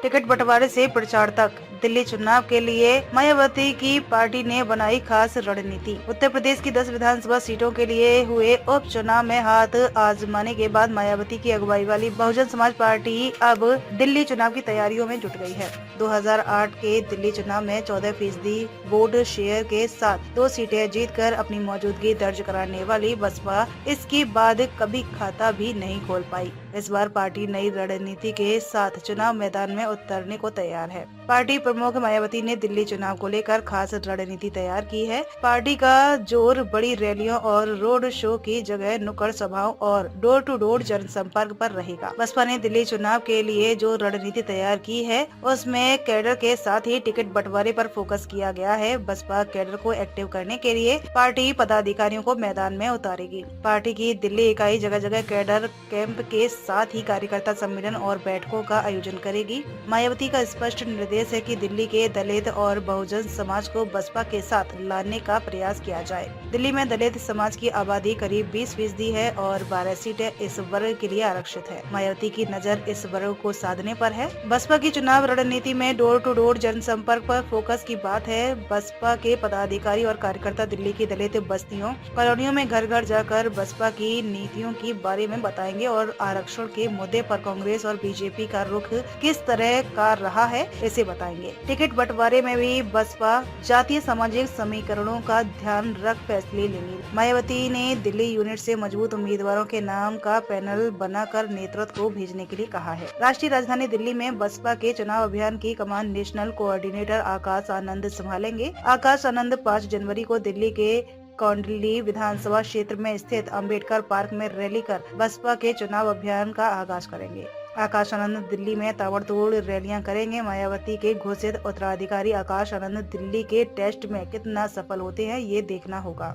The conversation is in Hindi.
टिकट बंटवारे से प्रचार तक, दिल्ली चुनाव के लिए मायावती की पार्टी ने बनाई खास रणनीति। उत्तर प्रदेश की 10 विधानसभा सीटों के लिए हुए उपचुनाव में हाथ आजमाने के बाद मायावती की अगुवाई वाली बहुजन समाज पार्टी अब दिल्ली चुनाव की तैयारियों में जुट गई है। 2008 के दिल्ली चुनाव में 14% वोट शेयर के साथ 2 सीटें जीतकर अपनी मौजूदगी दर्ज कराने वाली बसपा इसके बाद कभी खाता भी नहीं खोल पाई। इस बार पार्टी नई रणनीति के साथ चुनाव मैदान में उतरने को तैयार है। पार्टी प्रमुख मायावती ने दिल्ली चुनाव को लेकर खास रणनीति तैयार की है। पार्टी का जोर बड़ी रैलियों और रोड शो की जगह नुक्कड़ सभाओं और डोर टू डोर जनसंपर्क पर रहेगा। बसपा ने दिल्ली चुनाव के लिए जो रणनीति तैयार की है उसमें कैडर के साथ ही टिकट बंटवारे पर फोकस किया गया है। बसपा कैडर को एक्टिव करने के लिए पार्टी पदाधिकारियों को मैदान में उतारेगी। पार्टी की दिल्ली इकाई जगह जगह कैडर कैंप के साथ ही कार्यकर्ता सम्मेलन और बैठकों का आयोजन करेगी। मायावती का स्पष्ट निर्देश है कि दिल्ली के दलित और बहुजन समाज को बसपा के साथ लाने का प्रयास किया जाए। दिल्ली में दलित समाज की आबादी करीब 20% है और 12 सीटें इस वर्ग के लिए आरक्षित है। मायावती की नजर इस वर्ग को साधने पर है। बसपा की चुनाव रणनीति में डोर टू डोर जनसंपर्क पर फोकस की बात है। बसपा के पदाधिकारी और कार्यकर्ता दिल्ली की दलित बस्तियों कॉलोनियों में घर घर जाकर बसपा की नीतियों के बारे में बताएंगे और आरक्षण के मुद्दे पर कांग्रेस और बीजेपी का रुख किस तरह का रहा है इसे बताएंगे। टिकट बंटवारे में भी बसपा जातीय सामाजिक समीकरणों का ध्यान रख फैसले लेंगी। मायावती ने दिल्ली यूनिट से मजबूत उम्मीदवारों के नाम का पैनल बनाकर नेतृत्व को भेजने के लिए कहा है। राष्ट्रीय राजधानी दिल्ली में बसपा के चुनाव अभियान की कमान नेशनल कोऑर्डिनेटर आकाश आनंद संभालेंगे। आकाश आनंद 5 जनवरी को दिल्ली के कौंडली विधानसभा क्षेत्र में स्थित अंबेडकर पार्क में रैली कर बसपा के चुनाव अभियान का आगाज करेंगे। आकाश आनंद दिल्ली में ताबड़तोड़ रैलियां करेंगे। मायावती के घोषित उत्तराधिकारी आकाश आनंद दिल्ली के टेस्ट में कितना सफल होते हैं ये देखना होगा।